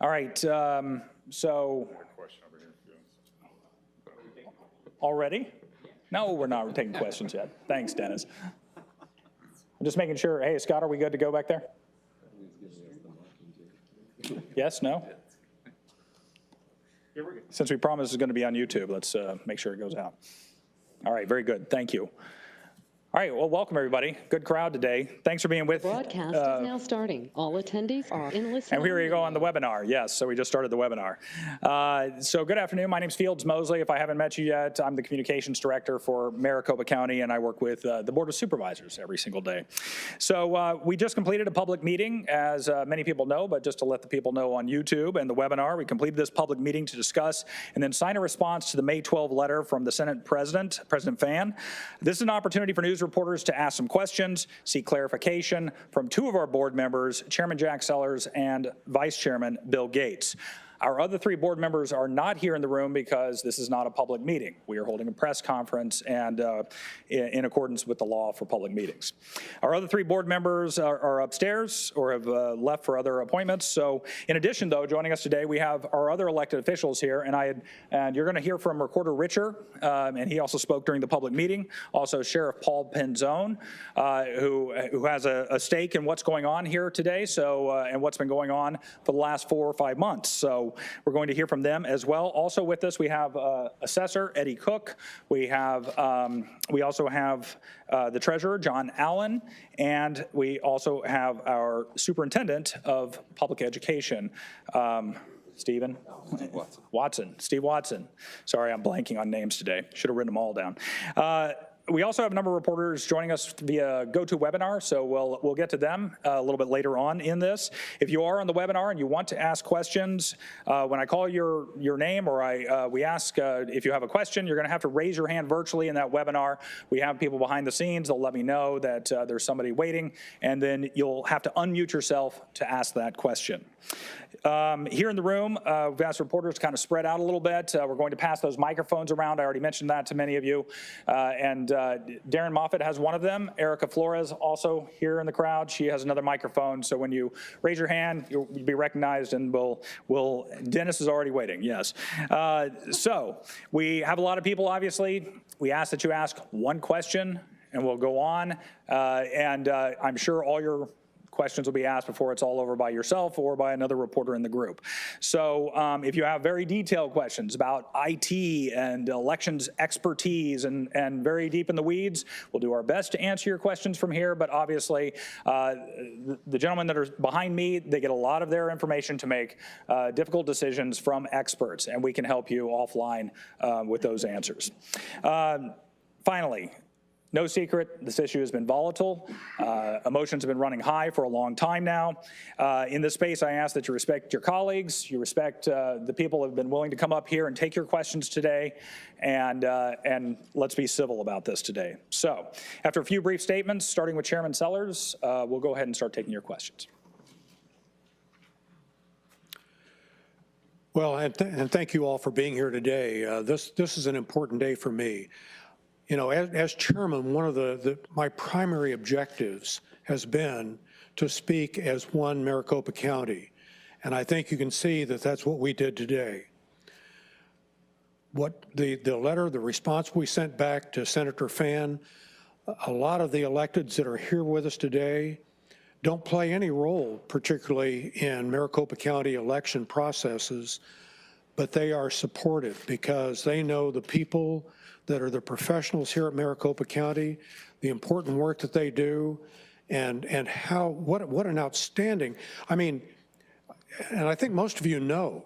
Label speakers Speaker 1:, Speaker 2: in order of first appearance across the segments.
Speaker 1: All right, so already? No, we're not taking questions yet. Thanks, Dennis. I'm just making sure. Hey, Scott, are we good to go back there? Yes, no? Since we promised it's going to be on YouTube, let's make sure it goes out. All right, very good. Thank you. All right, well, welcome, everybody. Good crowd today. Thanks for being with.
Speaker 2: Broadcast is now starting. All attendees are in listen.
Speaker 1: And here we go on the webinar. Yes, so we just started the webinar. So good afternoon. My name's Fields Mosley. If I haven't met you yet, I'm the communications director for Maricopa County, and I work with the Board of Supervisors every single day. So we just completed a public meeting, as many people know, but just to let the people know on YouTube and the webinar, we completed this public meeting to discuss and then sign a response to the May 12 letter from the Senate President, President Fan. This is an opportunity for news reporters to ask some questions, seek clarification from two of our board members, Chairman Jack Sellers and Vice Chairman Bill Gates. Our other three board members are not here in the room because this is not a public meeting. We are holding a press conference and in accordance with the law for public meetings. Our other three board members are upstairs or have left for other appointments. So in addition, though, joining us today, we have our other elected officials here, and you're going to hear from Recorder Richer, and he also spoke during the public meeting. Also, Sheriff Paul Penzone, who has a stake in what's going on here today, so and what's been going on for the last 4 or 5 months. So we're going to hear from them as well. Also with us, we have Assessor Eddie Cook. We also have the Treasurer, John Allen, and we also have our Superintendent of Public Education, Steve Watson. Sorry, I'm blanking on names today. Should have written them all down. We also have a number of reporters joining us via GoToWebinar, so we'll get to them a little bit later on in this. If you are on the webinar and you want to ask questions, when I call your name or we ask if you have a question, you're going to have to raise your hand virtually in that webinar. We have people behind the scenes. They'll let me know that there's somebody waiting, and then you'll have to unmute yourself to ask that question. Here in the room, we've asked reporters to kind of spread out a little bit. We're going to pass those microphones around. I already mentioned that to many of you. And Darren Moffitt has one of them. Erica Flores also here in the crowd. She has another microphone. So when you raise your hand, you'll be recognized, and Dennis is already waiting, yes. So we have a lot of people, obviously. We ask that you ask one question, and we'll go on. I'm sure all your questions will be asked before it's all over by yourself or by another reporter in the group. So if you have very detailed questions about IT and elections expertise and very deep in the weeds, we'll do our best to answer your questions from here. But obviously, the gentlemen that are behind me, they get a lot of their information to make difficult decisions from experts, and we can help you offline with those answers. Finally, no secret, this issue has been volatile. Emotions have been running high for a long time now. In this space, I ask that you respect your colleagues, you respect the people who have been willing to come up here and take your questions today, and let's be civil about this today. So, after a few brief statements, starting with Chairman Sellers, we'll go ahead and start taking your questions.
Speaker 3: Well, and thank you all for being here today. This is an important day for me. You know, as chairman, one of my primary objectives has been to speak as one Maricopa County, and I think you can see that that's what we did today. What the letter, the response we sent back to Senator Fan, a lot of the electeds that are here with us today don't play any role, particularly in Maricopa County election processes, but they are supportive because they know the people that are the professionals here at Maricopa County, the important work that they do, and what an outstanding, I mean, and I think most of you know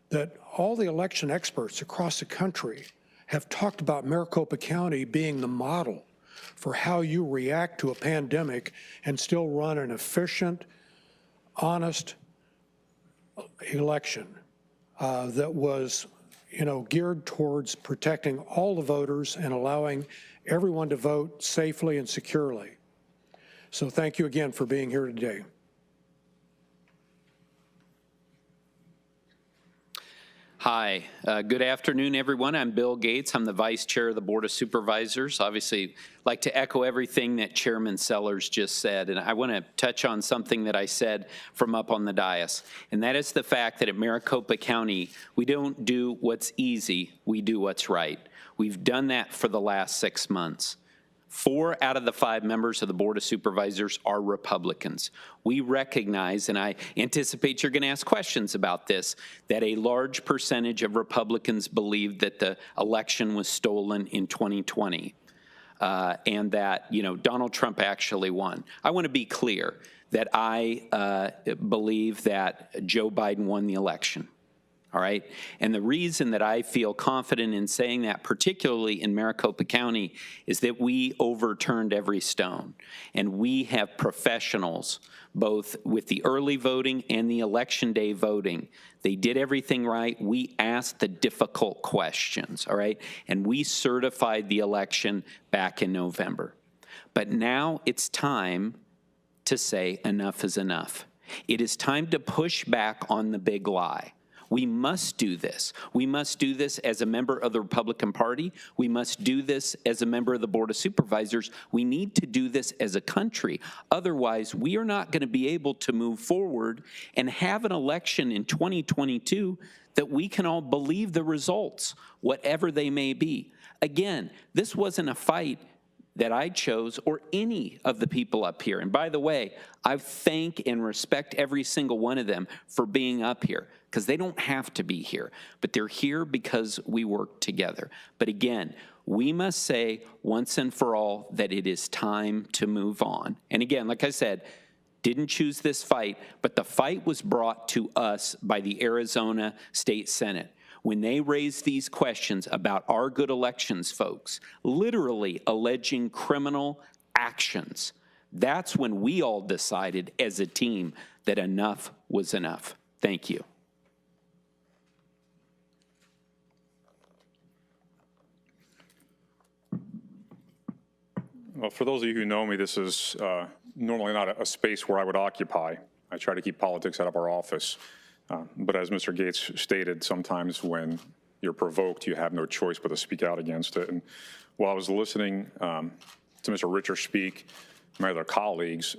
Speaker 3: that all the election experts across the country have talked about Maricopa County being the model for how you react to a pandemic and still run an efficient, honest election that was geared towards protecting all the voters and allowing everyone to vote safely and securely. So thank you again for being here today.
Speaker 4: Hi, good afternoon, everyone. I'm Bill Gates. I'm the Vice Chair of the Board of Supervisors. Obviously, like to echo everything that Chairman Sellers just said, and I want to touch on something that I said from up on the dais, and that is the fact that at Maricopa County, we don't do what's easy, we do what's right. We've done that for the last 6 months. 4 out of the 5 members of the Board of Supervisors are Republicans. We recognize, and I anticipate you're going to ask questions about this, that a large percentage of Republicans believe that the election was stolen in 2020 and that, Donald Trump actually won. I want to be clear that I believe that Joe Biden won the election. All right. And the reason that I feel confident in saying that, particularly in Maricopa County, is that we overturned every stone. And we have professionals, both with the early voting and the election day voting. They did everything right. We asked the difficult questions. All right. And we certified the election back in November. But now it's time to say enough is enough. It is time to push back on the big lie. We must do this. We must do this as a member of the Republican Party. We must do this as a member of the Board of Supervisors. We need to do this as a country. Otherwise, we are not going to be able to move forward and have an election in 2022 that we can all believe the results, whatever they may be. Again, this wasn't a fight that I chose or any of the people up here. And by the way, I thank and respect every single one of them for being up here, because they don't have to be here, but they're here because we work together. But again, we must say once and for all that it is time to move on. And again, like I said, didn't choose this fight, but the fight was brought to us by the Arizona State Senate. When they raised these questions about our good elections, folks, literally alleging criminal actions, that's when we all decided as a team that enough was enough. Thank you.
Speaker 5: Well, for those of you who know me, this is normally not a space where I would occupy. I try to keep politics out of our office. But as Mr. Gates stated, sometimes when you're provoked, you have no choice but to speak out against it. And while I was listening to Mr. Richer speak, my other colleagues,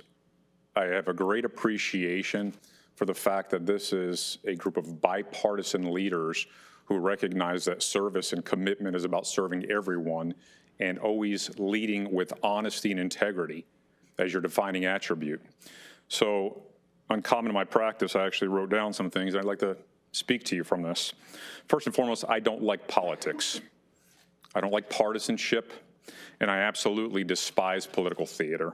Speaker 5: I have a great appreciation for the fact that this is a group of bipartisan leaders who recognize that service and commitment is about serving everyone and always leading with honesty and integrity as your defining attribute. So, uncommon in my practice, I actually wrote down some things. I'd like to speak to you from this. First and foremost, I don't like politics. I don't like partisanship, and I absolutely despise political theater.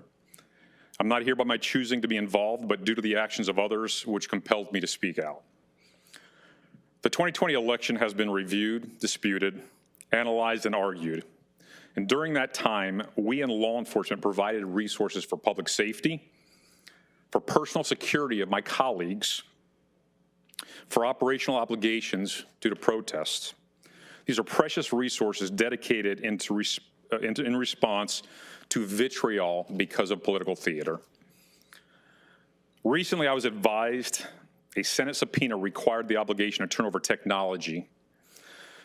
Speaker 5: I'm not here by my choosing to be involved, but due to the actions of others, which compelled me to speak out. The 2020 election has been reviewed, disputed, analyzed, and argued. And during that time, we in law enforcement provided resources for public safety, for personal security of my colleagues, for operational obligations due to protests. These are precious resources dedicated in response to vitriol because of political theater. Recently, I was advised a Senate subpoena required the obligation to turn over technology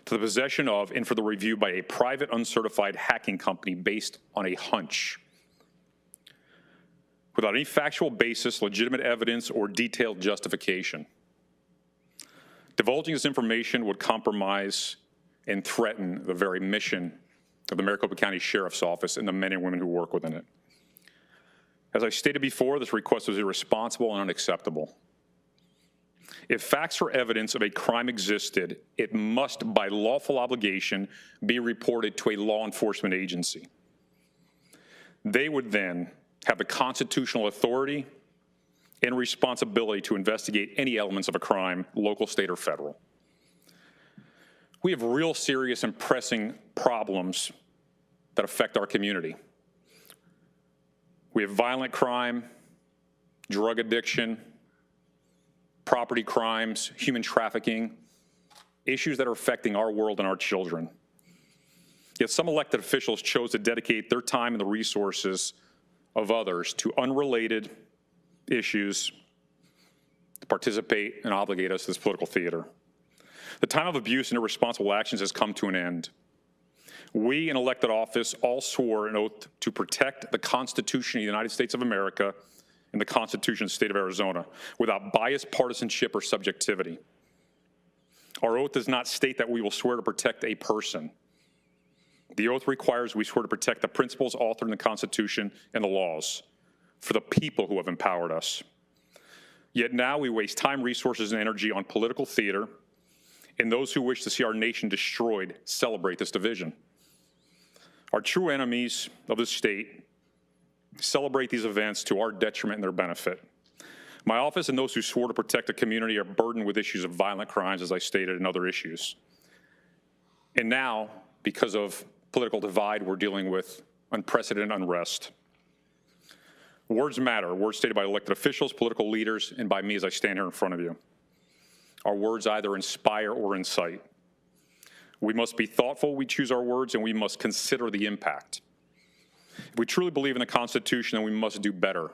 Speaker 5: to the possession of and for the review by a private uncertified hacking company based on a hunch, without any factual basis, legitimate evidence, or detailed justification. Divulging this information would compromise and threaten the very mission of the Maricopa County Sheriff's Office and the men and women who work within it. As I stated before, this request was irresponsible and unacceptable. If facts or evidence of a crime existed, it must, by lawful obligation, be reported to a law enforcement agency. They would then have the constitutional authority and responsibility to investigate any elements of a crime, local, state, or federal. We have real serious and pressing problems that affect our community. We have violent crime, drug addiction, property crimes, human trafficking, issues that are affecting our world and our children. Yet some elected officials chose to dedicate their time and the resources of others to unrelated issues to participate and obligate us to this political theater. The time of abuse and irresponsible actions has come to an end. We in elected office all swore an oath to protect the Constitution of the United States of America and the Constitution of the state of Arizona without bias, partisanship, or subjectivity. Our oath does not state that we will swear to protect a person. The oath requires we swear to protect the principles authored in the Constitution and the laws for the people who have empowered us. Yet now we waste time, resources, and energy on political theater, and those who wish to see our nation destroyed celebrate this division. Our true enemies of this state celebrate these events to our detriment and their benefit. My office and those who swore to protect the community are burdened with issues of violent crimes, as I stated, and other issues. And now, because of political divide, we're dealing with unprecedented unrest. Words matter, words stated by elected officials, political leaders, and by me as I stand here in front of you. Our words either inspire or incite. We must be thoughtful when we choose our words, and we must consider the impact. If we truly believe in the Constitution, then we must do better.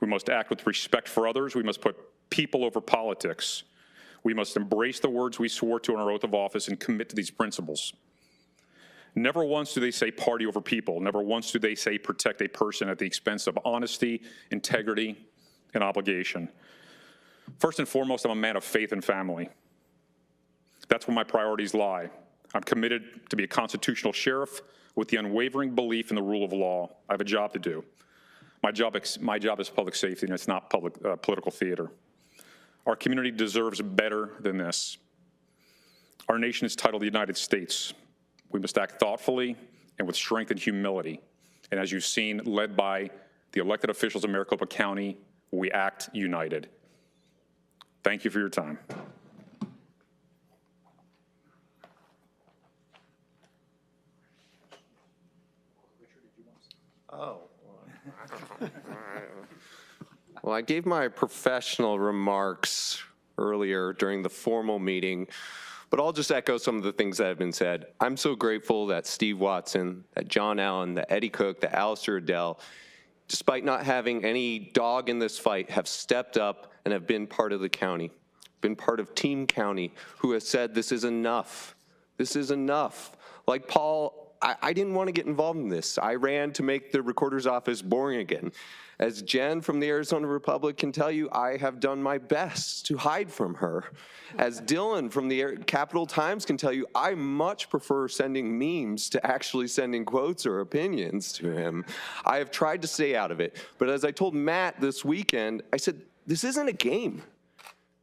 Speaker 5: We must act with respect for others. We must put people over politics. We must embrace the words we swore to on our oath of office and commit to these principles. Never once do they say party over people. Never once do they say protect a person at the expense of honesty, integrity, and obligation. First and foremost, I'm a man of faith and family. That's where my priorities lie. I'm committed to be a constitutional sheriff with the unwavering belief in the rule of law. I have a job to do. My job is public safety, and it's not political theater. Our community deserves better than this. Our nation is titled the United States. We must act thoughtfully and with strength and humility. And as you've seen, led by the elected officials of Maricopa County, we act united. Thank you for your time.
Speaker 6: Oh. Well, I gave my professional remarks earlier during the formal meeting, but I'll just echo some of the things that have been said. I'm so grateful that Steve Watson, that John Allen, that Eddie Cook, that Alistair Adele, despite not having any dog in this fight, have stepped up and have been part of the county, been part of Team County, who has said this is enough. This is enough. Like Paul, I didn't want to get involved in this. I ran to make the recorder's office boring again. As Jen from the Arizona Republic can tell you, I have done my best to hide from her. As Dylan from the Capital Times can tell you, I much prefer sending memes to actually sending quotes or opinions to him. I have tried to stay out of it. But as I told Matt this weekend, I said, this isn't a game.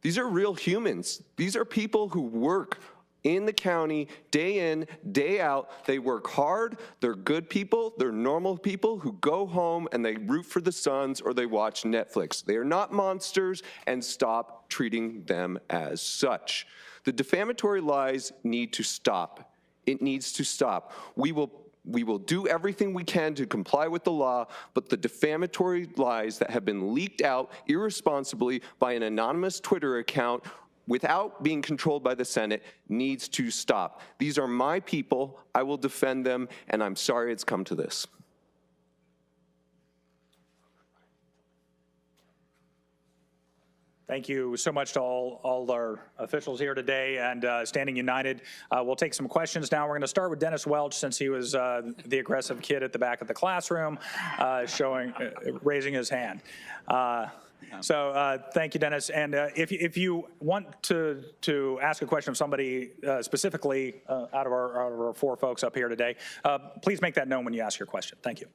Speaker 6: These are real humans. These are people who work in the county, day in, day out. They work hard, they're good people, they're normal people who go home and they root for the Suns or they watch Netflix. They are not monsters, and stop treating them as such. The defamatory lies need to stop. It needs to stop. We will do everything we can to comply with the law, but the defamatory lies that have been leaked out irresponsibly by an anonymous Twitter account without being controlled by the Senate needs to stop. These are my people. I will defend them, and I'm sorry it's come to this.
Speaker 1: Thank you so much to all our officials here today, and standing united. We'll take some questions now. We're going to start with Dennis Welch, since he was the aggressive kid at the back of the classroom, raising his hand. So thank you, Dennis. And if you want to ask a question of somebody specifically out of our four folks up here today, please make that known when you ask your question. Thank you.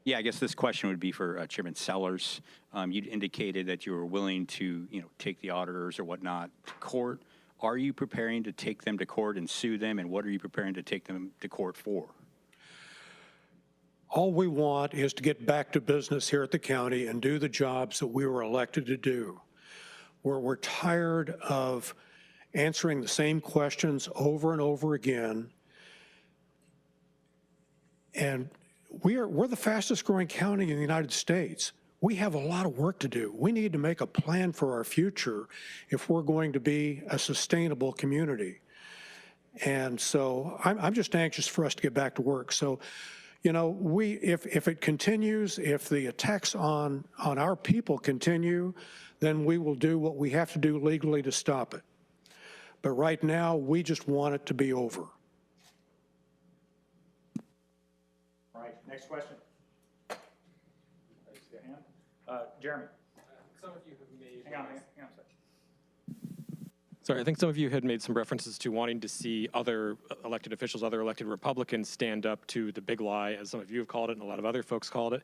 Speaker 7: Yeah, I guess this question would be for Chairman Sellers. You'd indicated that you were willing to, take the auditors or whatnot to court. Are you preparing to take them to court and sue them, and what are you preparing to take them to court for?
Speaker 3: All we want is to get back to business here at the county and do the jobs that we were elected to do. We're tired of answering the same questions over and over again. And we're the fastest growing county in the United States. We have a lot of work to do. We need to make a plan for our future if we're going to be a sustainable community. And so I'm just anxious for us to get back to work. So, if it continues, if the attacks on our people continue, then we will do what we have to do legally to stop it. But right now, we just want it to be over.
Speaker 1: All right, next question. I see a hand. Jeremy.
Speaker 8: Some of you have made.
Speaker 1: Hang on a second.
Speaker 8: Sorry, I think some of you had made some references to wanting to see other elected officials, other elected Republicans stand up to the big lie, as some of you have called it and a lot of other folks called it.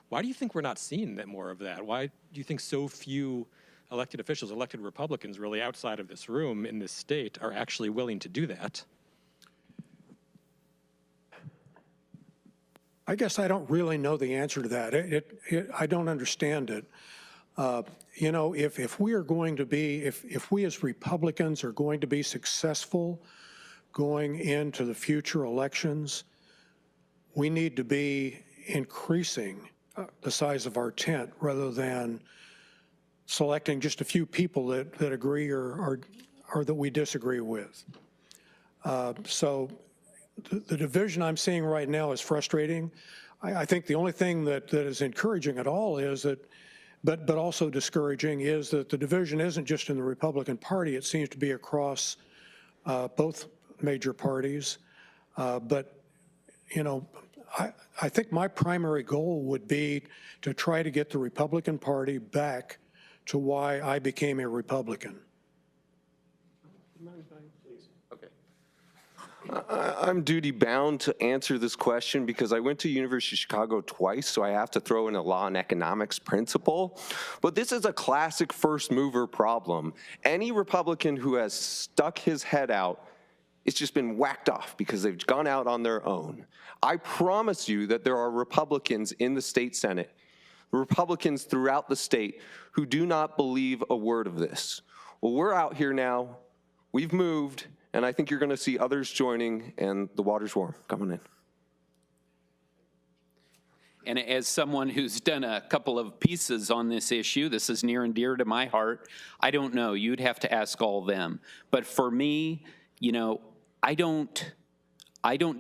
Speaker 8: Why do you think we're not seeing that more of that? Why do you think so few elected officials, elected Republicans really outside of this room in this state are actually willing to do that?
Speaker 3: I guess I don't really know the answer to that. I don't understand it. You know, if we are going to be, if we as Republicans are going to be successful going into the future elections, we need to be increasing the size of our tent rather than selecting just a few people that agree or that we disagree with. So the division I'm seeing right now is frustrating. I think the only thing that is encouraging at all is that, but also discouraging, is that the division isn't just in the Republican Party. It seems to be across both major parties. But, you know, I think my primary goal would be to try to get the Republican Party back to why I became a Republican.
Speaker 6: I'm duty bound to answer this question because I went to University of Chicago twice, so I have to throw in a law and economics principle. But this is a classic first mover problem. Any Republican who has stuck his head out, it's just been whacked off because they've gone out on their own. I promise you that there are Republicans in the state Senate, Republicans throughout the state, who do not believe a word of this. Well, we're out here now, we've moved, and I think you're going to see others joining, and the water's warm. Coming in.
Speaker 4: And as someone who's done a couple of pieces on this issue, this is near and dear to my heart. I don't know. You'd have to ask all of them. But for me, you know, I don't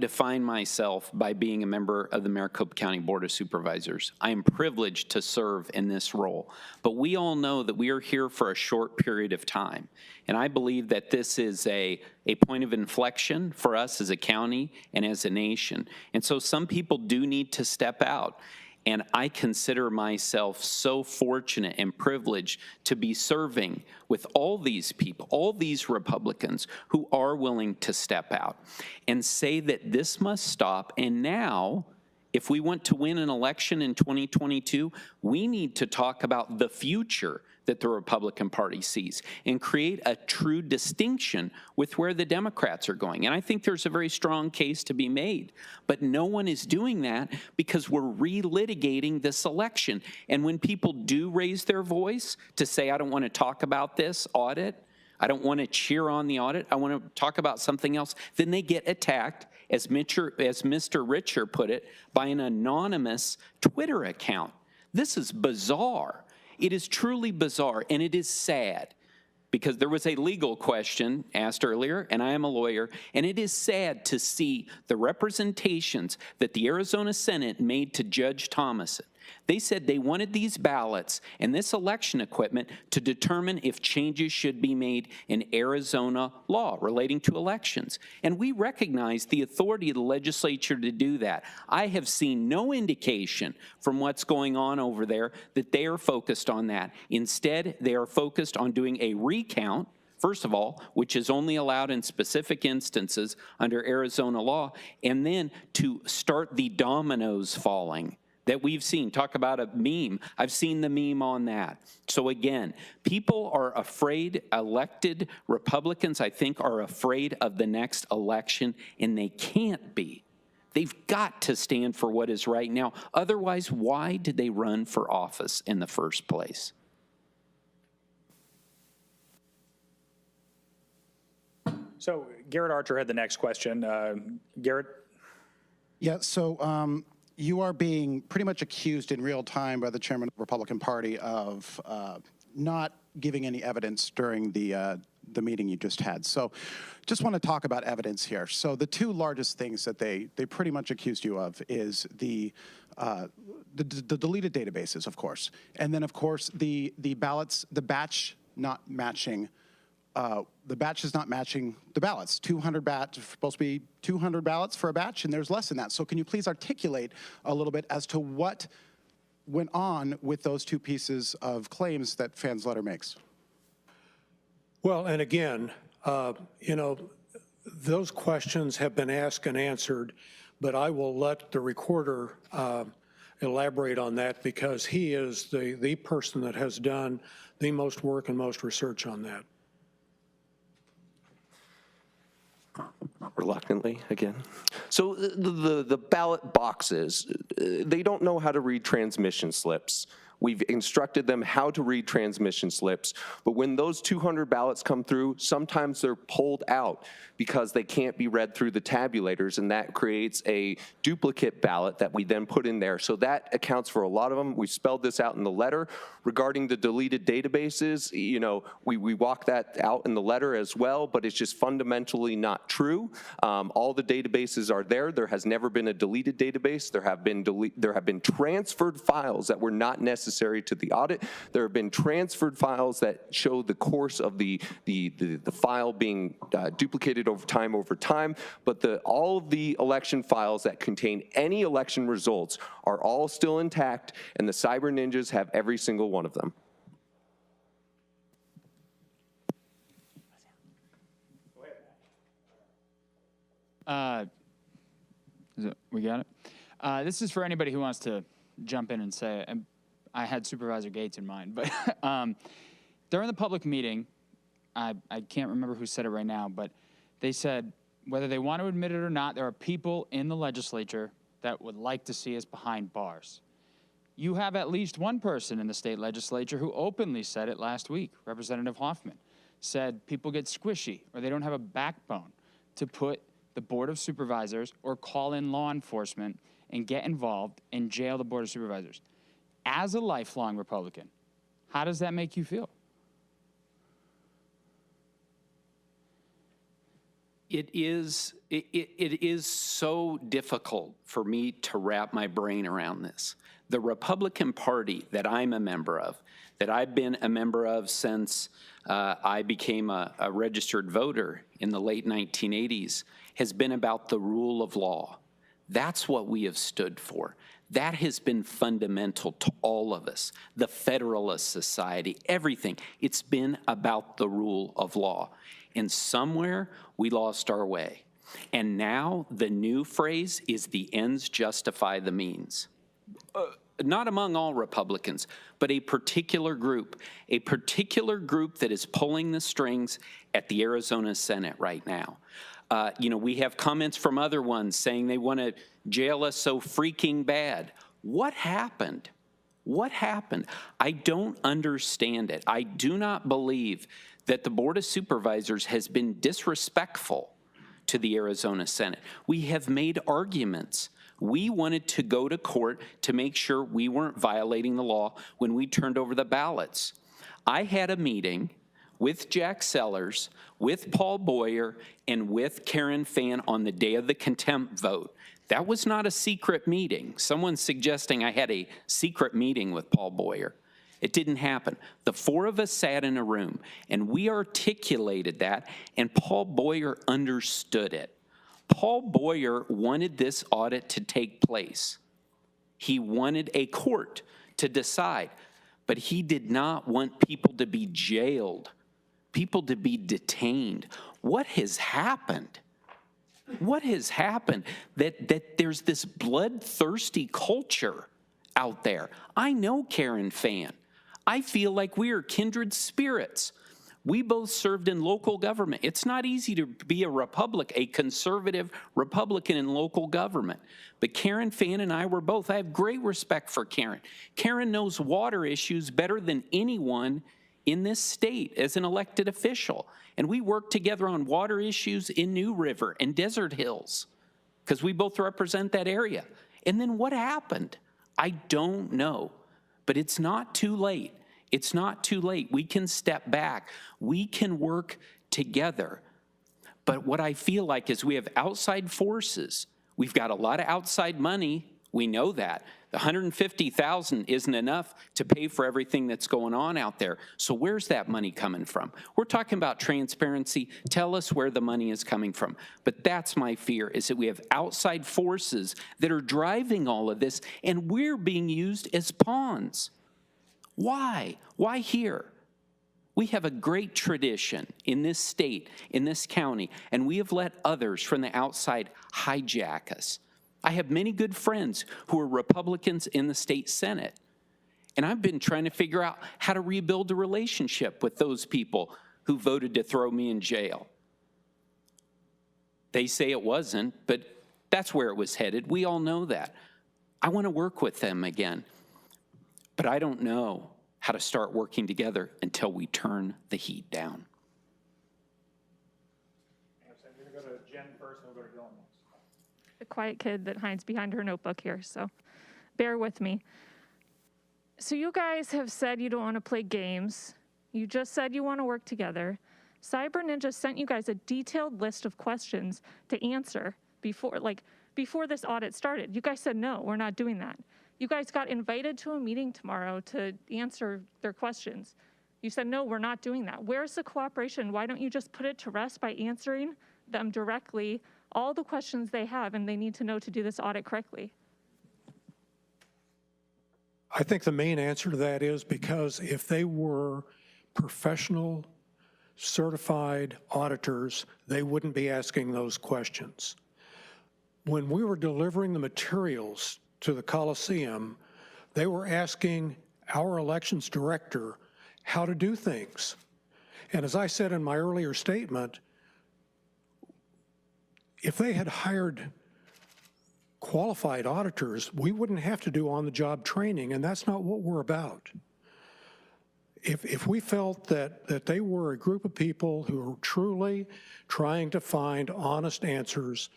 Speaker 4: define myself by being a member of the Maricopa County Board of Supervisors. I am privileged to serve in this role. But we all know that we are here for a short period of time. And I believe that this is a point of inflection for us as a county and as a nation. And so some people do need to step out. And I consider myself so fortunate and privileged to be serving with all these people, all these Republicans who are willing to step out and say that this must stop. And now, if we want to win an election in 2022, we need to talk about the future that the Republican Party sees and create a true distinction with where the Democrats are going. And I think there's a very strong case to be made. But no one is doing that because we're relitigating this election. And when people do raise their voice to say, I don't want to talk about this audit, I don't want to cheer on the audit, I want to talk about something else, then they get attacked, as Mr. Richer put it, by an anonymous Twitter account. This is bizarre. It is truly bizarre, and it is sad, because there was a legal question asked earlier, and I am a lawyer, and it is sad to see the representations that the Arizona Senate made to Judge Thomason. They said they wanted these ballots and this election equipment to determine if changes should be made in Arizona law relating to elections. And we recognize the authority of the legislature to do that. I have seen no indication from what's going on over there that they are focused on that. Instead, they are focused on doing a recount, first of all, which is only allowed in specific instances under Arizona law, and then to start the dominoes falling that we've seen. Talk about a meme. I've seen the meme on that. So again, people are afraid, elected Republicans, I think, are afraid of the next election, and they can't be. They've got to stand for what is right now. Otherwise, why did they run for office in the first place?
Speaker 1: So Garrett Archer had the next question. Garrett?
Speaker 9: Yeah, so you are being pretty much accused in real time by the chairman of the Republican Party of not giving any evidence during the meeting you just had. So just want to talk about evidence here. So the two largest things that they pretty much accused you of is the deleted databases, of course, and then, of course, the ballots, the batch not matching the batch is not matching the ballots. 200 batch, supposed to be 200 ballots for a batch, and there's less than that. So can you please articulate a little bit as to what went on with those two pieces of claims that Fan's letter makes?
Speaker 3: Well, and again, you know, those questions have been asked and answered, but I will let the recorder elaborate on that because he is the person that has done the most work and most research on that.
Speaker 6: Reluctantly, again. So the ballot boxes, they don't know how to read transmission slips. We've instructed them how to read transmission slips, but when those 200 ballots come through, sometimes they're pulled out because they can't be read through the tabulators, and that creates a duplicate ballot that we then put in there. So that accounts for a lot of them. We spelled this out in the letter. Regarding the deleted databases, you know, we walk that out in the letter as well, but it's just fundamentally not true. All the databases are there. There has never been a deleted database. There have been transferred files that were not necessary to the audit. There have been transferred files that show the course of the file being duplicated over time, but all of the election files that contain any election results are all still intact, and the cyber ninjas have every single one of them.
Speaker 10: We got it. This is for anybody who wants to jump in and say, I had Supervisor Gates in mind, but during the public meeting, I can't remember who said it right now, but they said, whether they want to admit it or not, there are people in the legislature that would like to see us behind bars. You have at least one person in the state legislature who openly said it last week. Representative Hoffman said people get squishy or they don't have a backbone to put the Board of Supervisors or call in law enforcement and get involved and jail the Board of Supervisors. As a lifelong Republican, how does that make you feel?
Speaker 4: It is so difficult for me to wrap my brain around this. The Republican Party that I'm a member of, that I've been a member of since I became a registered voter in the late 1980s, has been about the rule of law. That's what we have stood for. That has been fundamental to all of us, the Federalist Society, everything. It's been about the rule of law. And somewhere we lost our way. And now the new phrase is the ends justify the means. Not among all Republicans, but a particular group that is pulling the strings at the Arizona Senate right now. You know, we have comments from other ones saying they want to jail us so freaking bad. What happened? What happened? I don't understand it. I do not believe that the Board of Supervisors has been disrespectful to the Arizona Senate. We have made arguments. We wanted to go to court to make sure we weren't violating the law when we turned over the ballots. I had a meeting with Jack Sellers, with Paul Boyer, and with Karen Fan on the day of the contempt vote. That was not a secret meeting. Someone's suggesting I had a secret meeting with Paul Boyer. It didn't happen. The four of us sat in a room, and we articulated that, and Paul Boyer understood it. Paul Boyer wanted this audit to take place. He wanted a court to decide, but he did not want people to be jailed, people to be detained. What has happened? What has happened that there's this bloodthirsty culture out there? I know Karen Fan. I feel like we are kindred spirits. We both served in local government. It's not easy to be a conservative Republican in local government. But Karen Fan and I were both. I have great respect for Karen. Karen knows water issues better than anyone in this state as an elected official. And we worked together on water issues in New River and Desert Hills because we both represent that area. And then what happened? I don't know. But it's not too late. It's not too late. We can step back. We can work together. But what I feel like is we have outside forces. We've got a lot of outside money. We know that. The $150,000 isn't enough to pay for everything that's going on out there. So where's that money coming from? We're talking about transparency. Tell us where the money is coming from. But that's my fear, is that we have outside forces that are driving all of this, and we're being used as pawns. Why? Why here? We have a great tradition in this state, in this county, and we have let others from the outside hijack us. I have many good friends who are Republicans in the state Senate, and I've been trying to figure out how to rebuild a relationship with those people who voted to throw me in jail. They say it wasn't, but that's where it was headed. We all know that. I want to work with them again, but I don't know how to start working together until we turn the heat down.
Speaker 1: We're going to go to Jen first, and we'll go to Dylan next.
Speaker 11: The quiet kid that hides behind her notebook here, so bear with me. So you guys have said you don't want to play games. You just said you want to work together. Cyber Ninja sent you guys a detailed list of questions to answer before this audit started. You guys said, no, we're not doing that. You guys got invited to a meeting tomorrow to answer their questions. You said, no, we're not doing that. Where's the cooperation? Why don't you just put it to rest by answering them directly all the questions they have and they need to know to do this audit correctly?
Speaker 3: I think the main answer to that is because if they were professional, certified auditors, they wouldn't be asking those questions. When we were delivering the materials to the Coliseum, they were asking our elections director how to do things. And as I said in my earlier statement, if they had hired qualified auditors, we wouldn't have to do on-the-job training, and that's not what we're about. If we felt that they were a group of people who were truly trying to find honest answers,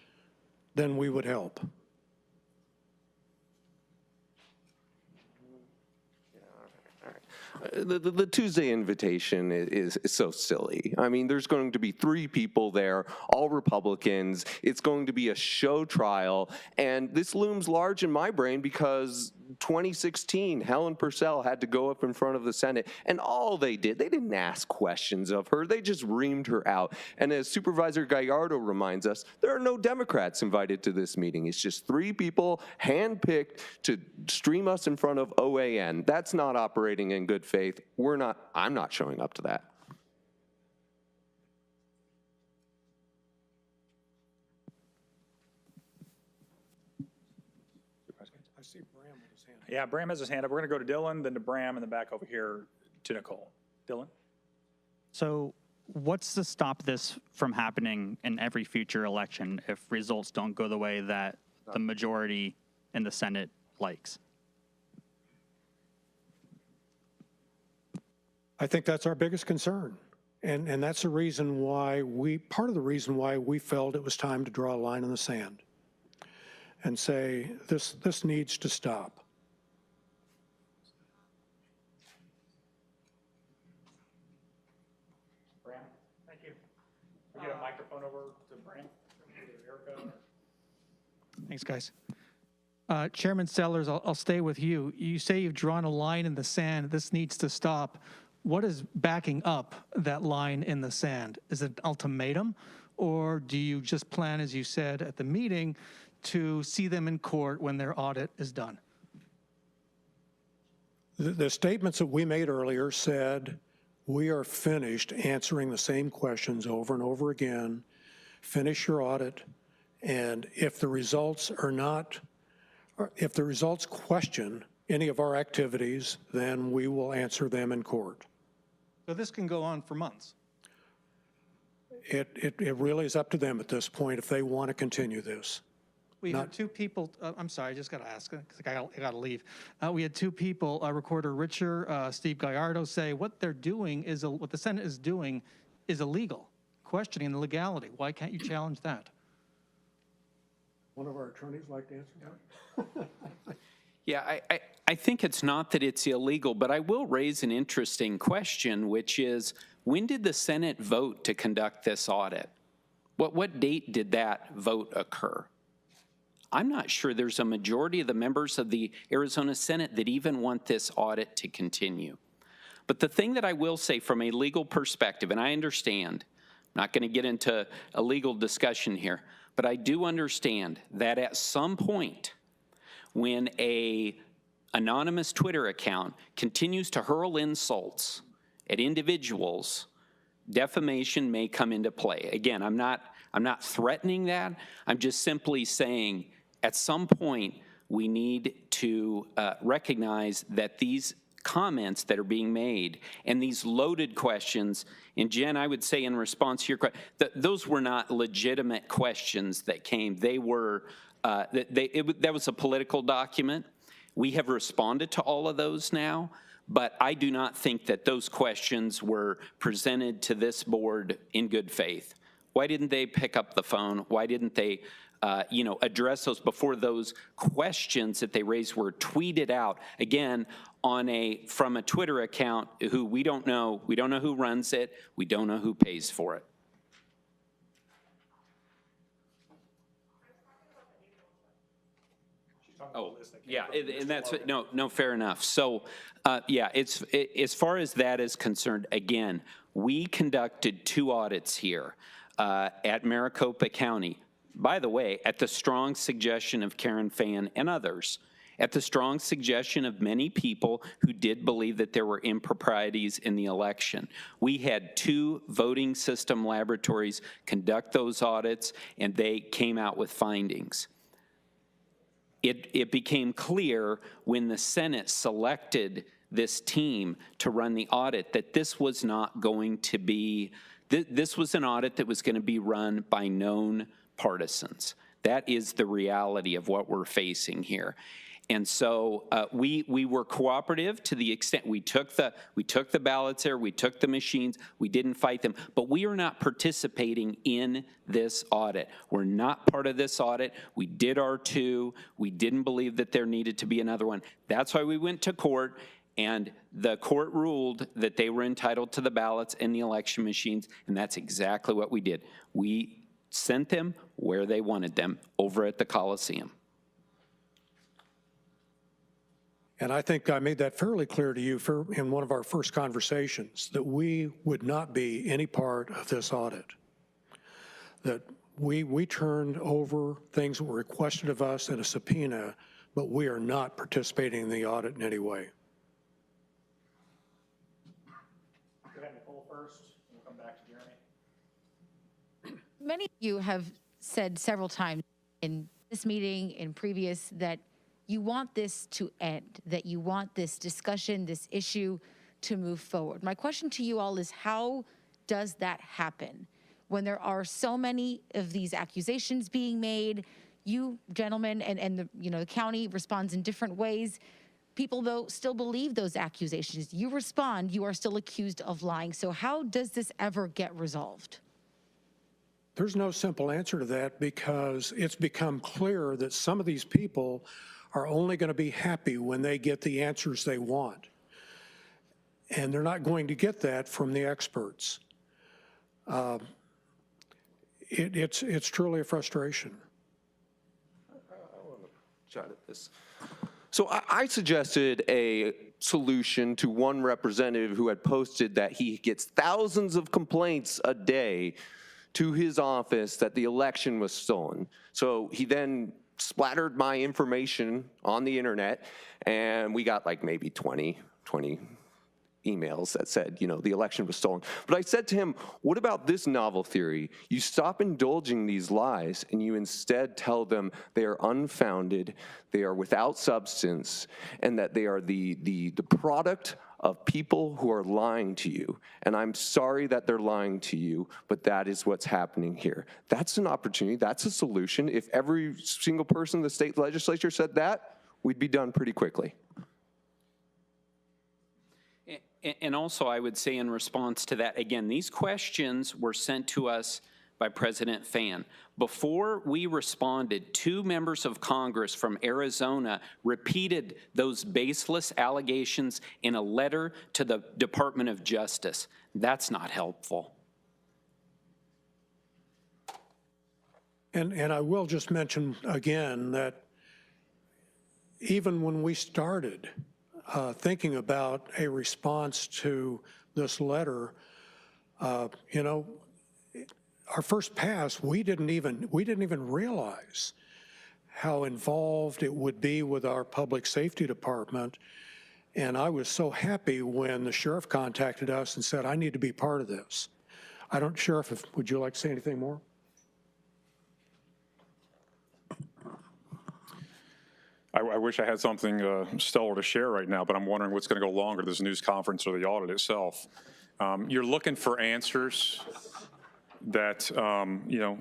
Speaker 3: then we would help.
Speaker 6: The Tuesday invitation is so silly. I mean, there's going to be 3 people there, all Republicans. It's going to be a show trial, and this looms large in my brain because 2016, Helen Purcell had to go up in front of the Senate, and all they didn't ask questions of her. They just reamed her out. And as Supervisor Gallardo reminds us, there are no Democrats invited to this meeting. It's just 3 people handpicked to stream us in front of OAN. That's not operating in good faith. I'm not showing up to that.
Speaker 3: I see Bram with his hand.
Speaker 1: Yeah, Bram has his hand up. We're going to go to Dylan, then to Bram, and then back over here to Nicole. Dylan?
Speaker 12: So what's to stop this from happening in every future election if results don't go the way that the majority in the Senate likes?
Speaker 3: I think that's our biggest concern. And that's the reason why part of the reason why we felt it was time to draw a line in the sand and say, this needs to stop.
Speaker 1: Bram, thank you. We get a microphone over to Bram? Erica?
Speaker 13: Thanks, guys. Chairman Sellers, I'll stay with you. You say you've drawn a line in the sand. This needs to stop. What is backing up that line in the sand? Is it an ultimatum, or do you just plan, as you said at the meeting, to see them in court when their audit is done?
Speaker 3: The statements that we made earlier said, we are finished answering the same questions over and over again. Finish your audit, and if the results question any of our activities, then we will answer them in court.
Speaker 13: So this can go on for months.
Speaker 3: It really is up to them at this point if they want to continue this.
Speaker 13: We had 2 people, I'm sorry, I just got to ask, because I got to leave. We had 2 people, Recorder Richer, Steve Gallardo, say what they're doing is, what the Senate is doing is illegal, questioning the legality. Why can't you challenge that?
Speaker 3: One of our attorneys like to answer that?
Speaker 4: Yeah, I think it's not that it's illegal, but I will raise an interesting question, which is, when did the Senate vote to conduct this audit? What date did that vote occur? I'm not sure there's a majority of the members of the Arizona Senate that even want this audit to continue. But the thing that I will say from a legal perspective, and I understand, I'm not going to get into a legal discussion here, but I do understand that at some point when a anonymous Twitter account continues to hurl insults at individuals, defamation may come into play. Again, I'm not threatening that. I'm just simply saying at some point we need to recognize that these comments that are being made and these loaded questions, and Jen, I would say in response to your question, those were not legitimate questions that came. They were, that was a political document. We have responded to all of those now, but I do not think that those questions were presented to this board in good faith. Why didn't they pick up the phone? Why didn't they address those before those questions that they raised were tweeted out, again, from a Twitter account who we don't know who runs it, we don't know who pays for it. Oh, yeah, and that's, no, fair enough. So, yeah, as far as that is concerned, again, we conducted 2 audits here at Maricopa County. By the way, at the strong suggestion of Karen Fan and others, at the strong suggestion of many people who did believe that there were improprieties in the election. We had 2 voting system laboratories conduct those audits, and they came out with findings. It became clear when the Senate selected this team to run the audit that this was not going to be, this was an audit that was going to be run by known partisans. That is the reality of what we're facing here. And so we were cooperative to the extent we took the ballots there, we took the machines, we didn't fight them, but we are not participating in this audit. We're not part of this audit. We did our 2. We didn't believe that there needed to be another one. That's why we went to court, and the court ruled that they were entitled to the ballots and the election machines, and that's exactly what we did. We sent them where they wanted them, over at the Coliseum.
Speaker 3: And I think I made that fairly clear to you in one of our first conversations, that we would not be any part of this audit. That we turned over things that were requested of us in a subpoena, but we are not participating in the audit in any way.
Speaker 1: Go ahead, Nicole first, and we'll come back to Jeremy.
Speaker 14: Many of you have said several times in this meeting, in previous, that you want this to end, that you want this discussion, this issue to move forward. My question to you all is, how does that happen when there are so many of these accusations being made? You gentlemen and the county responds in different ways. People, though, still believe those accusations. You respond, you are still accused of lying. So how does this ever get resolved?
Speaker 3: There's no simple answer to that, because it's become clear that some of these people are only going to be happy when they get the answers they want. And they're not going to get that from the experts. It's truly a frustration.
Speaker 6: I want to chat at this. So I suggested a solution to one representative who had posted that he gets thousands of complaints a day to his office that the election was stolen. So he then splattered my information on the internet, and we got like maybe 20 emails that said, the election was stolen. But I said to him, what about this novel theory? You stop indulging these lies, and you instead tell them they are unfounded, they are without substance, and that they are the product of people who are lying to you. And I'm sorry that they're lying to you, but that is what's happening here. That's an opportunity. That's a solution. If every single person in the state legislature said that, we'd be done pretty quickly.
Speaker 4: And also, I would say in response to that, again, these questions were sent to us by President Fan. Before we responded, 2 members of Congress from Arizona repeated those baseless allegations in a letter to the Department of Justice. That's not helpful.
Speaker 3: And I will just mention again that even when we started thinking about a response to this letter, you know, our first pass, we didn't even realize how involved it would be with our public safety department. And I was so happy when the sheriff contacted us and said, I need to be part of this. Sheriff, would you like to say anything more?
Speaker 5: I wish I had something stellar to share right now, but I'm wondering what's going to go longer, this news conference or the audit itself. You're looking for answers that, you know,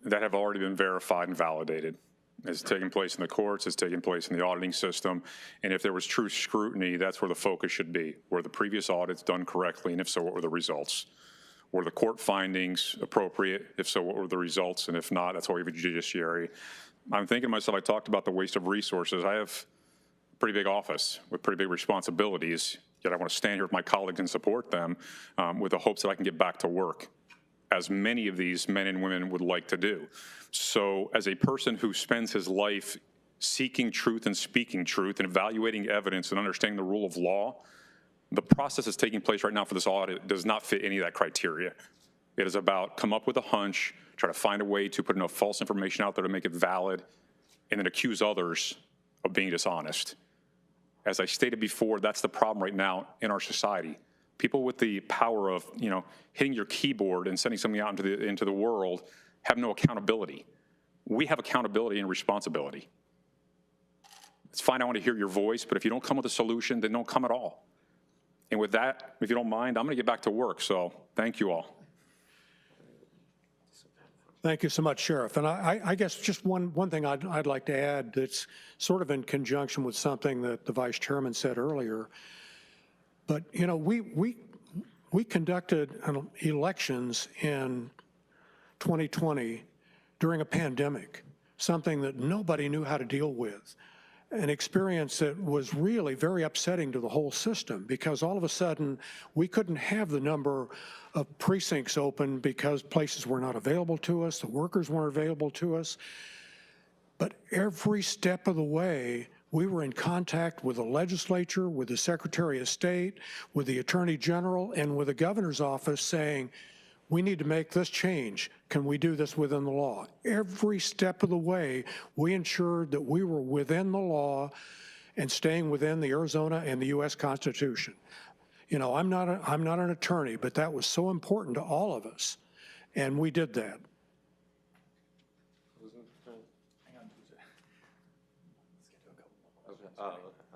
Speaker 5: that have already been verified and validated. It's taking place in the courts, it's taking place in the auditing system, and if there was true scrutiny, that's where the focus should be. Were the previous audits done correctly, and if so, what were the results? Were the court findings appropriate? If so, what were the results? And if not, that's why we have a judiciary. I'm thinking to myself, I talked about the waste of resources. I have a pretty big office with pretty big responsibilities, yet I want to stand here with my colleagues and support them with the hopes that I can get back to work, as many of these men and women would like to do. So as a person who spends his life seeking truth and speaking truth and evaluating evidence and understanding the rule of law, the process that's taking place right now for this audit does not fit any of that criteria. It is about come up with a hunch, try to find a way to put enough false information out there to make it valid, and then accuse others of being dishonest. As I stated before, that's the problem right now in our society. People with the power of, you know, hitting your keyboard and sending something out into the world have no accountability. We have accountability and responsibility. It's fine, I want to hear your voice, but if you don't come with a solution, then don't come at all. And with that, if you don't mind, I'm going to get back to work, so thank you all.
Speaker 3: Thank you so much, Sheriff. And I guess just one thing I'd like to add that's sort of in conjunction with something that the Vice Chairman said earlier. But, you know, we conducted elections in 2020 during a pandemic, something that nobody knew how to deal with. An experience that was really very upsetting to the whole system, because all of a sudden we couldn't have the number of precincts open because places were not available to us, the workers weren't available to us. But every step of the way, we were in contact with the legislature, with the Secretary of State, with the Attorney General, and with the governor's office saying, we need to make this change. Can we do this within the law? Every step of the way, we ensured that we were within the law and staying within the Arizona and the U.S. Constitution. You know, I'm not an attorney, but that was so important to all of us, and we did that.
Speaker 6: I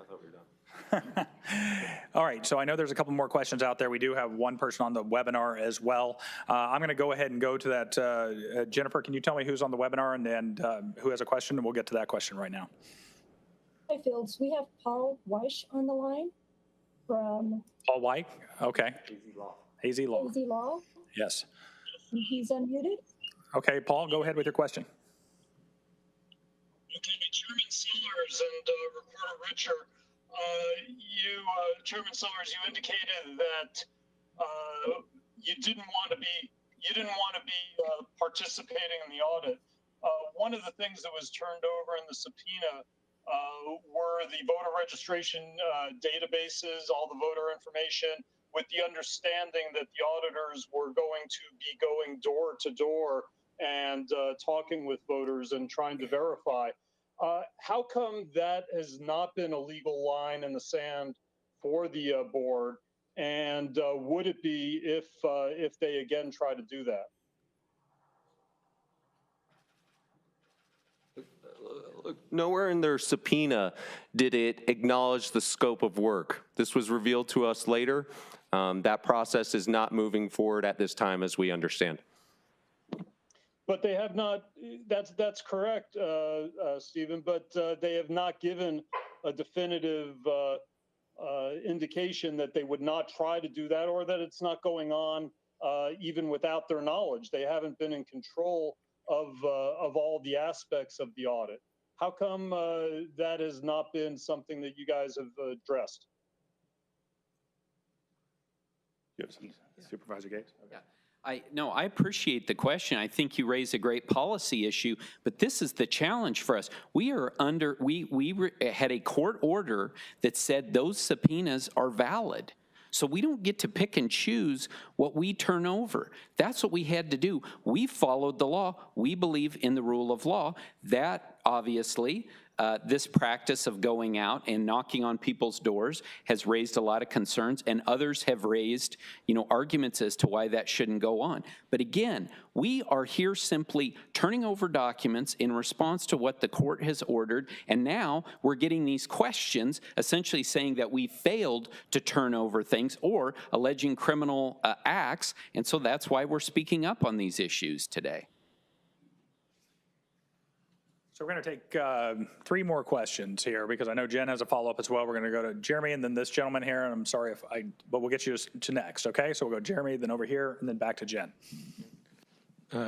Speaker 6: thought we were done.
Speaker 1: All right, so I know there's a couple more questions out there. We do have one person on the webinar as well. I'm going to go ahead and go to that. Jennifer, can you tell me who's on the webinar and who has a question? And we'll get to that question right now.
Speaker 15: Hi, Fields. We have Paul Weish on the line from...
Speaker 1: Paul White? Okay. AZ Law. AZ Law.
Speaker 15: AZ Law.
Speaker 1: Yes.
Speaker 15: He's unmuted.
Speaker 1: Okay, Paul, go ahead with your question.
Speaker 16: Okay, Chairman Sellers and Recorder Richard, Chairman Sellers, you indicated that you didn't want to be participating in the audit. One of the things that was turned over in the subpoena were the voter registration databases, all the voter information, with the understanding that the auditors were going to be going door to door and talking with voters and trying to verify. How come that has not been a legal line in the sand for the board? And would it be if they again try to do that?
Speaker 6: Look, nowhere in their subpoena did it acknowledge the scope of work. This was revealed to us later. That process is not moving forward at this time, as we understand.
Speaker 16: But they have not, that's correct, Stephen, but they have not given a definitive indication that they would not try to do that, or that it's not going on even without their knowledge. They haven't been in control of all the aspects of the audit. How come that has not been something that you guys have addressed?
Speaker 1: Yes, Supervisor Gates.
Speaker 17: Yeah.
Speaker 4: I appreciate the question. I think you raise a great policy issue, but this is the challenge for us. We are under, we had a court order that said those subpoenas are valid. So we don't get to pick and choose what we turn over. That's what we had to do. We followed the law. We believe in the rule of law. That obviously, this practice of going out and knocking on people's doors has raised a lot of concerns, and others have raised, arguments as to why that shouldn't go on. But again, we are here simply turning over documents in response to what the court has ordered, and now we're getting these questions essentially saying that we failed to turn over things or alleging criminal acts, and so that's why we're speaking up on these issues today.
Speaker 1: So we're going to take 3 more questions here because I know Jen has a follow-up as well. We're going to go to Jeremy and then this gentleman here, and I'm sorry but we'll get you to next, okay? So we'll go Jeremy, then over here, and then back to Jen.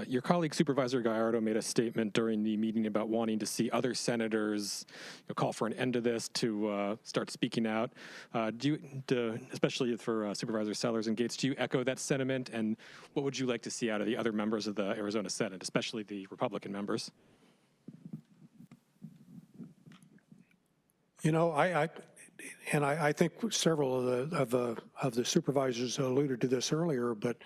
Speaker 8: Your colleague Supervisor Gallardo made a statement during the meeting about wanting to see other senators call for an end to this, to start speaking out. Especially for Supervisor Sellers and Gates, do you echo that sentiment? And what would you like to see out of the other members of the Arizona Senate, especially the Republican members?
Speaker 3: I think several of the supervisors alluded to this earlier, but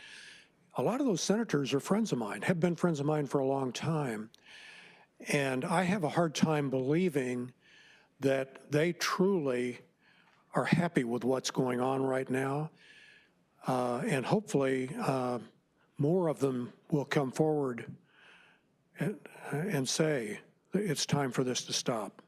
Speaker 3: a lot of those senators are friends of mine, have been friends of mine for a long time. And I have a hard time believing that they truly are happy with what's going on right now. And hopefully more of them will come forward and say it's time for this to stop.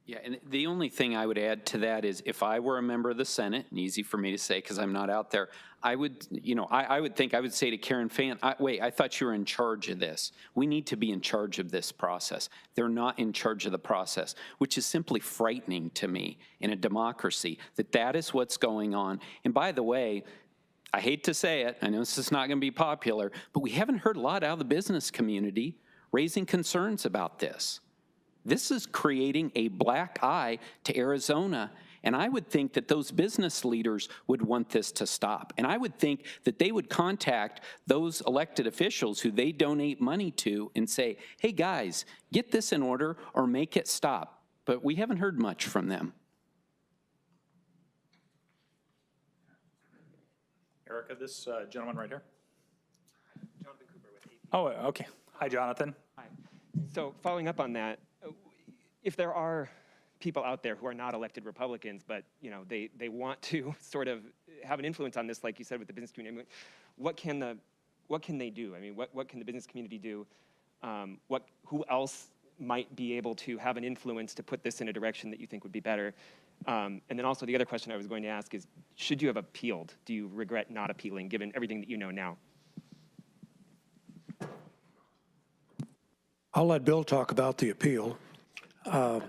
Speaker 4: Yeah, and the only thing I would add to that is if I were a member of the Senate, and easy for me to say because I'm not out there, I would, I would say to Karen Fan, wait, I thought you were in charge of this. We need to be in charge of this process. They're not in charge of the process, which is simply frightening to me in a democracy, that is what's going on. And by the way, I hate to say it, I know this is not going to be popular, but we haven't heard a lot out of the business community raising concerns about this. This is creating a black eye to Arizona, and I would think that those business leaders would want this to stop. And I would think that they would contact those elected officials who they donate money to and say, hey guys, get this in order or make it stop. But we haven't heard much from them.
Speaker 1: Erica, this gentleman right here. Jonathan Cooper with AP. Oh, okay. Hi, Jonathan.
Speaker 17: Hi. So following up on that, if there are people out there who are not elected Republicans, but they want to sort of have an influence on this, like you said, with the business community, what can they do? I mean, what can the business community do? Who else might be able to have an influence to put this in a direction that you think would be better? And then also the other question I was going to ask is, should you have appealed? Do you regret not appealing, given everything that you know now?
Speaker 3: I'll let Bill talk about the appeal. I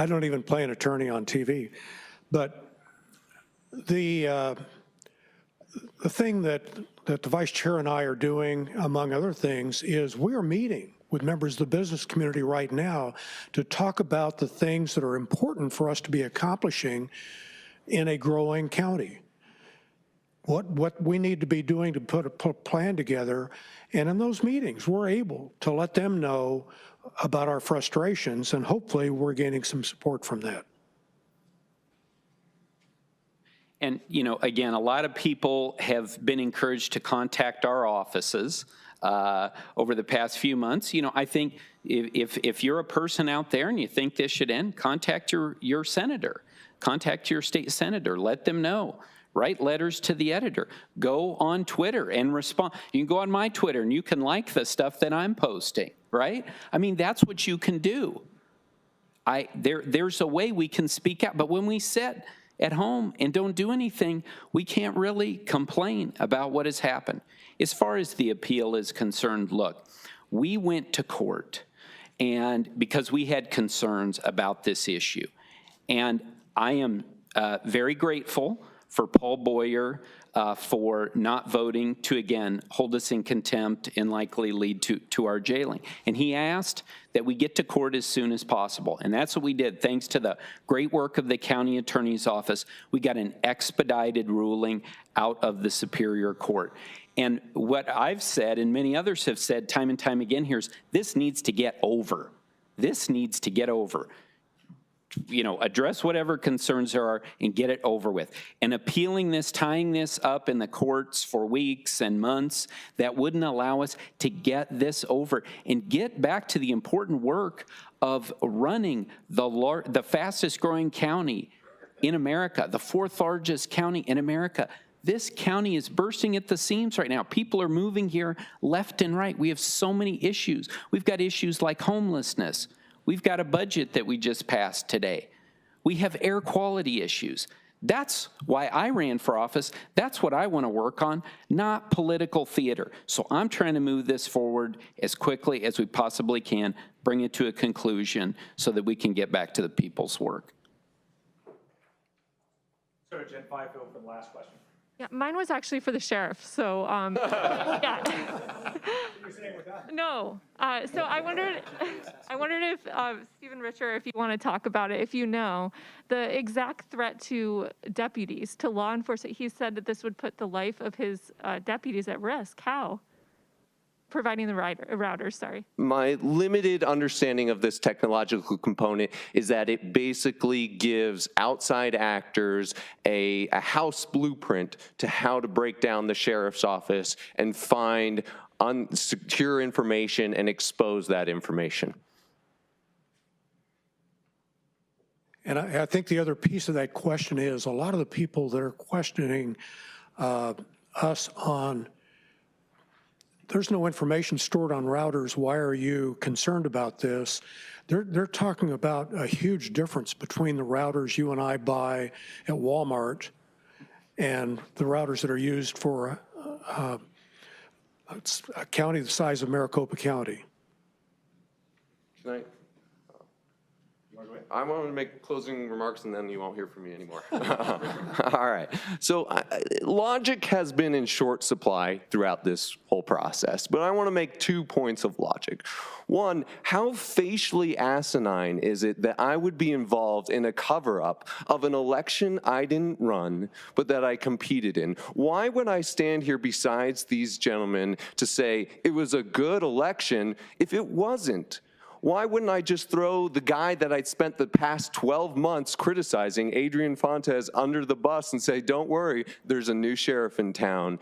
Speaker 3: don't even play an attorney on TV, but the thing that the vice chair and I are doing, among other things, is we're meeting with members of the business community right now to talk about the things that are important for us to be accomplishing in a growing county. What we need to be doing to put a plan together, and in those meetings, we're able to let them know about our frustrations, and hopefully we're gaining some support from that.
Speaker 4: And, again, a lot of people have been encouraged to contact our offices over the past few months. I think if you're a person out there and you think this should end, contact your senator, contact your state senator, let them know. Write letters to the editor. Go on Twitter and respond. You can go on my Twitter and you can like the stuff that I'm posting, right? I mean, that's what you can do. There's a way we can speak out, but when we sit at home and don't do anything, we can't really complain about what has happened. As far as the appeal is concerned, look, we went to court and because we had concerns about this issue. And I am very grateful for Paul Boyer for not voting to, again, hold us in contempt and likely lead to our jailing. And he asked that we get to court as soon as possible. And that's what we did. Thanks to the great work of the county attorney's office, we got an expedited ruling out of the Superior Court. And what I've said, and many others have said time and time again here, is this needs to get over. This needs to get over. You know, address whatever concerns there are and get it over with. And appealing this, tying this up in the courts for weeks and months, that wouldn't allow us to get this over and get back to the important work of running the fastest growing county in America, the 4th largest county in America. This county is bursting at the seams right now. People are moving here left and right. We have so many issues. We've got issues like homelessness. We've got a budget that we just passed today. We have air quality issues. That's why I ran for office. That's what I want to work on, not political theater. So I'm trying to move this forward as quickly as we possibly can, bring it to a conclusion so that we can get back to the people's work.
Speaker 1: So Jen Fifield for the last question.
Speaker 11: Yeah, mine was actually for the sheriff, so, yeah. No, so I wondered if, Stephen Richer, if you want to talk about it, if you know, the exact threat to deputies, to law enforcement. He said that this would put the life of his deputies at risk. How? Providing the routers, sorry.
Speaker 6: My limited understanding of this technological component is that it basically gives outside actors a house blueprint to how to break down the sheriff's office and find unsecure information and expose that information.
Speaker 3: And I think the other piece of that question is a lot of the people that are questioning us on there's no information stored on routers. Why are you concerned about this? They're talking about a huge difference between the routers you and I buy at Walmart and the routers that are used for a county the size of Maricopa County.
Speaker 6: Tonight. I want to make closing remarks and then you won't hear from me anymore. All right. So logic has been in short supply throughout this whole process, but I want to make 2 points of logic. One, how facially asinine is it that I would be involved in a cover-up of an election I didn't run, but that I competed in? Why would I stand here besides these gentlemen to say it was a good election if it wasn't? Why wouldn't I just throw the guy that I'd spent the past 12 months criticizing, Adrian Fontes, under the bus and say, don't worry, there's a new sheriff in town?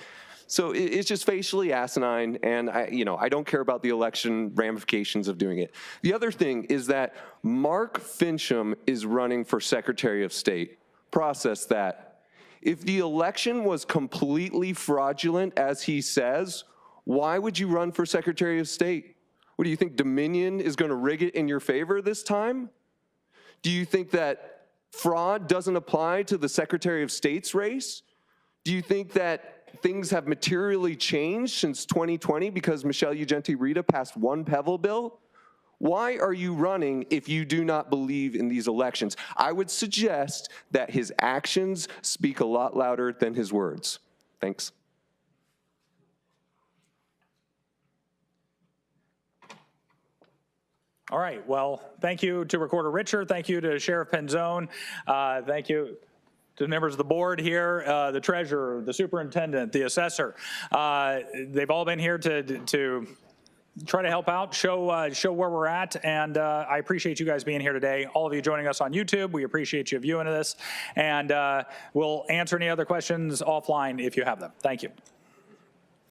Speaker 6: So it's just facially asinine, and I don't care about the election ramifications of doing it. The other thing is that Mark Fincham is running for Secretary of State. Process that. If the election was completely fraudulent, as he says, why would you run for Secretary of State? What do you think, Dominion is going to rig it in your favor this time? Do you think that fraud doesn't apply to the Secretary of State's race? Do you think that things have materially changed since 2020 because Michelle Ugenti-Rita passed one Pebble bill? Why are you running if you do not believe in these elections? I would suggest that his actions speak a lot louder than his words. Thanks.
Speaker 1: All right, well, thank you to Recorder Richer. Thank you to Sheriff Penzone. Thank you to the members of the board here, the treasurer, the superintendent, the assessor. They've all been here to try to help out, show where we're at, and I appreciate you guys being here today. All of you joining us on YouTube, we appreciate you viewing this, and we'll answer any other questions offline if you have them. Thank you.